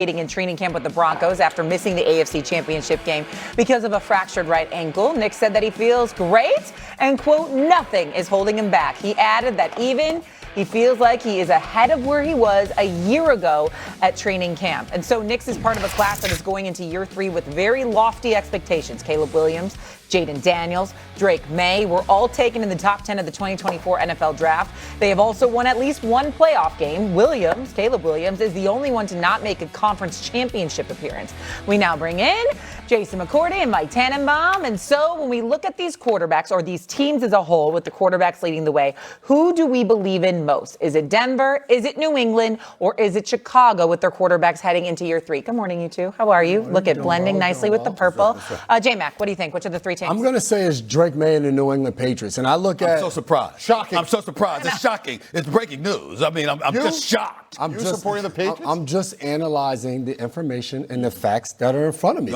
in training camp with the Broncos after missing the AFC Championship game because of a fractured right ankle. Nick said that he feels great and, quote, nothing is holding him back. He added that even he feels like he is ahead of where he was a year ago at training camp. And so Nick is part of a class that is going into year 3 with very lofty expectations. Caleb Williams, Jaden Daniels, Drake May were all taken in the top 10 of the 2024 NFL Draft. They have also won at least one playoff game. Caleb Williams, is the only one to not make a conference championship appearance. We now bring in Jason McCourty and Mike Tannenbaum. And so when we look at these quarterbacks, or these teams as a whole, with the quarterbacks leading the way, who do we believe in most? Is it Denver? Is it New England? Or is it Chicago with their quarterbacks heading into year 3? Good morning, you two. How are you? Look at blending nicely with the purple. J-Mac, what do you think? Which of the 3 teams? I'm going to say it's Drake May and the New England Patriots. And I look at... I'm so surprised. Shocking. I'm so surprised. It's shocking. It's breaking news. I mean, I'm just shocked. I'm just supporting the Patriots? I'm just analyzing the information and the facts that are in front of me.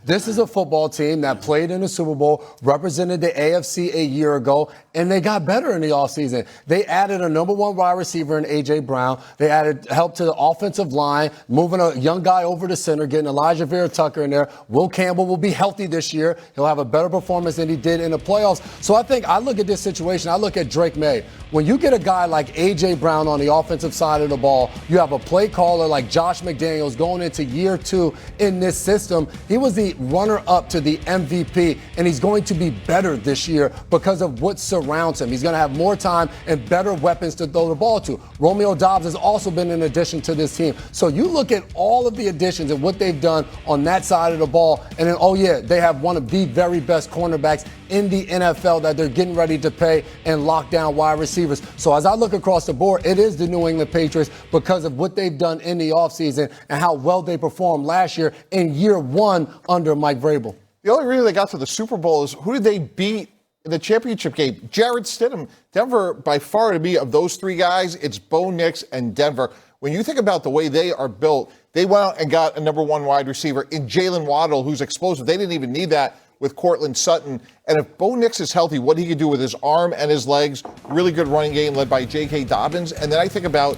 This is a football team that played in the Super Bowl, represented the AFC a year ago, and they got better in the offseason. They added a number 1 wide receiver in A.J. Brown. They added help to the offensive line, moving a young guy over to center, getting Elijah Vera Tucker in there. Will Campbell will be healthy this year. He'll have a better performance than he did in the playoffs. So I think I look at this situation, I look at Drake May. When you get a guy like A.J. Brown on the offensive side of the ball, you have a play caller like Josh McDaniels going into year 2 in this system. He was the runner-up to the MVP, and he's going to be better this year because of what surrounds him. He's going to have more time and better weapons to throw the ball to. Romeo Doubs has also been an addition to this team. So you look at all of the additions and what they've done on that side of the ball, and then, oh yeah, they have one of the very best cornerbacks in the NFL that they're getting ready to pay and lock down wide receivers. So as I look across the board, it is the New England Patriots because of what they've done in the offseason and how well they performed last year in year 1 under Mike Vrabel. The only reason they got to the Super Bowl is who did they beat in the championship game? Jarrett Stidham. Denver, by far to me, of those 3 guys, it's Bo Nix and Denver. When you think about the way they are built, they went out and got a number 1 wide receiver in Jalen Waddle, who's explosive. They didn't even need that with Cortland Sutton. And if Bo Nix is healthy, what he could do with his arm and his legs, really good running game led by J.K. Dobbins. And then I think about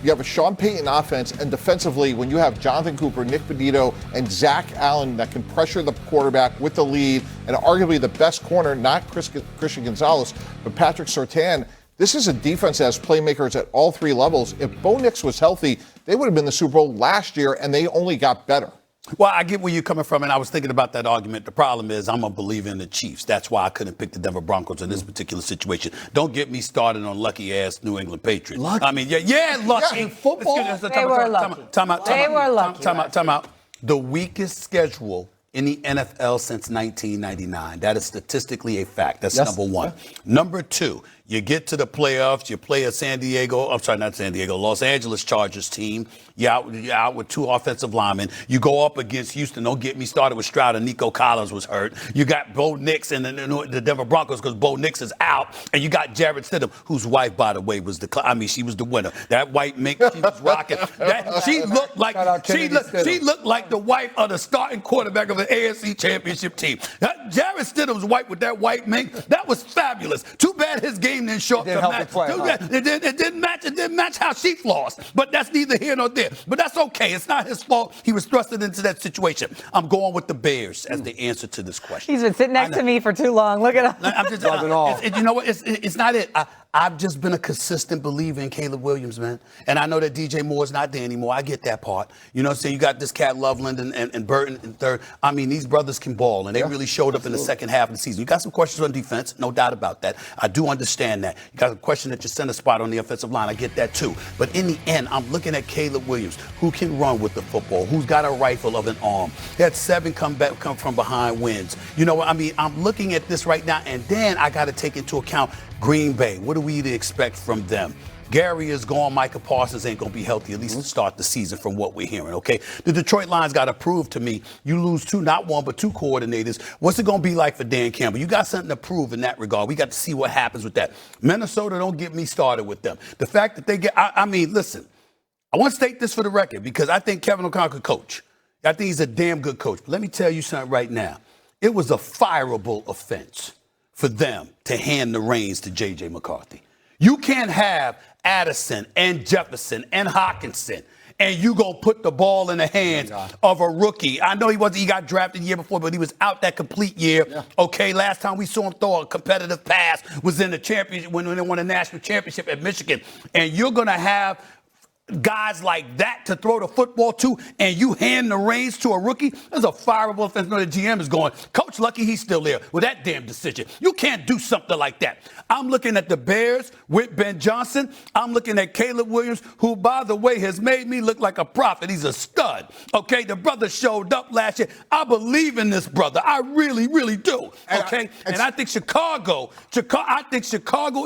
you have a Sean Payton offense, and defensively, when you have Jonathan Cooper, Nick Benito, and Zach Allen that can pressure the quarterback with the lead, and arguably the best corner, not Christian Gonzalez, but Patrick Surtain, this is a defense that has playmakers at all 3 levels. If Bo Nix was healthy, they would have been the Super Bowl last year, and they only got better. Well, I get where you're coming from, and I was thinking about that argument. The problem is I'm a believer in the Chiefs. That's why I couldn't pick the Denver Broncos in this particular situation. Don't get me started on lucky-ass New England Patriots. Lucky. I mean, yeah, lucky. Yeah, in football, they were lucky. Time out. The weakest schedule in the NFL since 1999. That is statistically a fact. That's number 1. Yeah. Number 2, you get to the playoffs, you play a Los Angeles Chargers team. You're out with 2 offensive linemen. You go up against Houston. Don't get me started with Stroud, and Nico Collins was hurt. You got Bo Nix and the Denver Broncos because Bo Nix is out. And you got Jarrett Stidham, whose wife, by the way, she was the winner. That white mink, she was rocking. She looked like the wife of the starting quarterback of the AFC Championship team. Jarrett Stidham's wife with that white mink, that was fabulous. Too bad his game didn't show up to match. It didn't match how she flossed. But that's neither here nor there. But that's okay. It's not his fault. He was thrusted into that situation. I'm going with the Bears as the answer to this question. He's been sitting next to me for too long. Look at him. I'm just you know what? It's not it. I've just been a consistent believer in Caleb Williams, man. And I know that DJ Moore's not there anymore. I get that part. You know what I'm saying? You got this cat Loveland and Burton in third. I mean, these brothers can ball, and they really showed up in the second half of the season. You got some questions on defense, no doubt about that. I do understand that. You got a question at your center spot on the offensive line. I get that too. But in the end, I'm looking at Caleb Williams, who can run with the football, who's got a rifle of an arm. He had 7 come from behind wins. You know what I mean? I'm looking at this right now, and then I got to take into account Green Bay. What do we expect from them? Gary is gone. Micah Parsons ain't going to be healthy, at least to start the season from what we're hearing, okay? The Detroit Lions got to prove to me you lose 2, not 1, but 2 coordinators. What's it going to be like for Dan Campbell? You got something to prove in that regard. We got to see what happens with that. Minnesota, don't get me started with them. The fact that they get, I mean, listen, I want to state this for the record because I think Kevin O'Connell could coach. I think he's a damn good coach. But let me tell you something right now. It was a fireable offense for them to hand the reins to J.J. McCarthy. You can't have Addison and Jefferson and Hawkinson and you go put the ball in the hands of a rookie. I know he got drafted the year before, but he was out that complete year. Yeah. Okay, last time we saw him throw a competitive pass was in the championship when they won a national championship at Michigan. And you're going to have guys like that to throw the football to, and you hand the reins to a rookie. There's a fireable offense. The GM is going, Coach Lucky, he's still there with that damn decision. You can't do something like that. I'm looking at the Bears with Ben Johnson. I'm looking at Caleb Williams, who, by the way, has made me look like a prophet. He's a stud. Okay, the brother showed up last year. I believe in this brother. I really, really do. Okay, and I think Chicago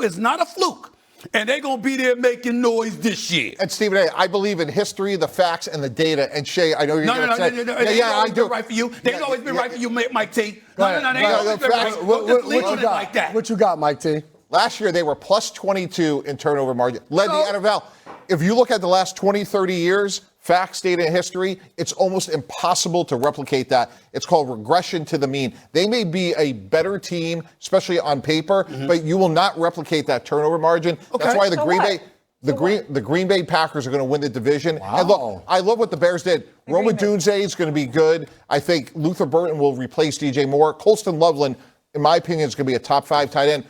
is not a fluke. And they're going to be there making noise this year. And Stephen A., I believe in history, the facts, and the data. And Shay, I know you're going to say. No. Yeah, I do. Right for you. They've always been right for you, Mike T. No. They always been right. What you got? Like that. What you got, Mike T? Last year, they were plus 22 in turnover margin. Led the NFL. If you look at the last 20, 30 years, facts, data, and history, it's almost impossible to replicate that. It's called regression to the mean. They may be a better team, especially on paper, but you will not replicate that turnover margin. Okay. That's why the Green Bay Packers are going to win the division. Wow. And look, I love what the Bears did. Roma Dunze is going to be good. I think Luther Burton will replace DJ Moore. Colston Loveland, in my opinion, is going to be a top 5 tight end.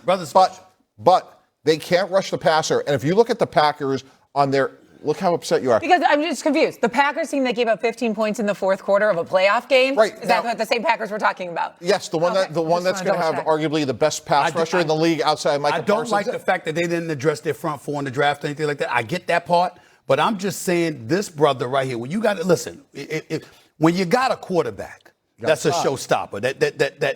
But they can't rush the passer. And if you look at the Packers on their look how upset you are. Because I'm just confused. The Packers team that gave up 15 points in the fourth quarter of a playoff game? Right. Is that what the same Packers we're talking about? Yes, the one that's going to have arguably the best pass rusher in the league outside Michael Parsons. I don't like the fact that they didn't address their front four in the draft or anything like that. I get that part, but I'm just saying this brother right here, when you got to listen, when you got a quarterback, that's a showstopper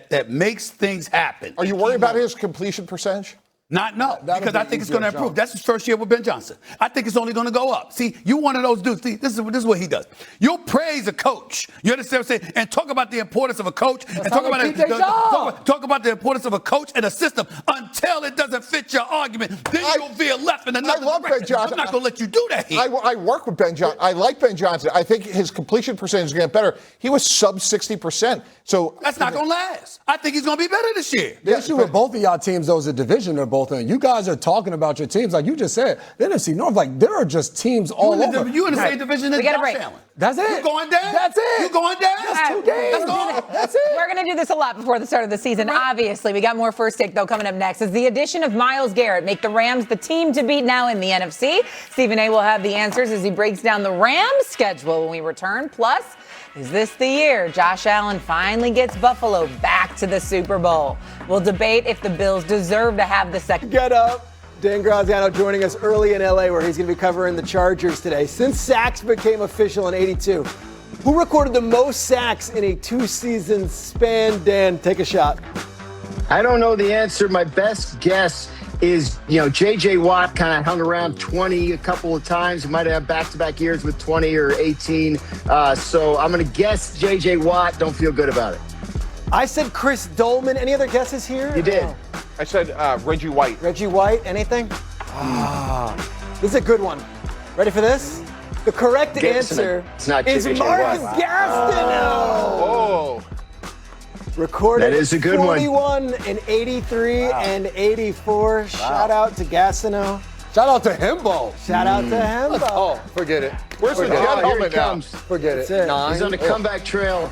that makes things happen. Are you worried about his completion percentage? No, because I think it's going to improve. That's his first year with Ben Johnson. I think it's only going to go up. See, you one of those dudes. See, this is what he does. You'll praise a coach. You understand what I'm saying? And talk about the importance of a coach. And talk about the importance of a coach and a system until it doesn't fit your argument. Then you'll veer left in another direction. Ben Johnson. I'm not going to let you do that here. I work with Ben Johnson. I like Ben Johnson. I think his completion percentage is going to get better. He was sub 60%. So that's not going to last. I think he's going to be better this year. The issue with both of y'all teams, though, is the division they're both in. You guys are talking about your teams, like you just said. The NFC North, like there are just teams all over. You in the same division as Josh Allen. That's it. You going down? That's it. You going down? That's 2 games. That's it. We're going to do this a lot before the start of the season. Right. Obviously, we got more First Take, though, coming up next. Is the addition of Myles Garrett make the Rams the team to beat now in the NFC? Stephen A. will have the answers as he breaks down the Rams schedule when we return. Plus, is this the year Josh Allen finally gets Buffalo back to the Super Bowl? We'll debate if the Bills deserve to have the second. Get up. Dan Graziano joining us early in LA where he's going to be covering the Chargers today. Since sacks became official in '82, who recorded the most sacks in a 2-season span? Dan, take a shot. I don't know the answer. My best guess is, J.J. Watt kind of hung around 20 a couple of times. He might have back-to-back years with 20 or 18. So I'm going to guess J.J. Watt. Don't feel good about it. I said Chris Dolman. Any other guesses here? You did. I said Reggie White. Reggie White, anything? This is a good one. Ready for this? The correct answer is Marcus Gastineau. Recorded that is a good 41 in 83 and 84. Shout out to Gastineau. Shout out to Himbo. Shout out to Himbo. Oh, forget it. Where's the helmet now? Comes. Forget it. That's it. He's on the comeback trail.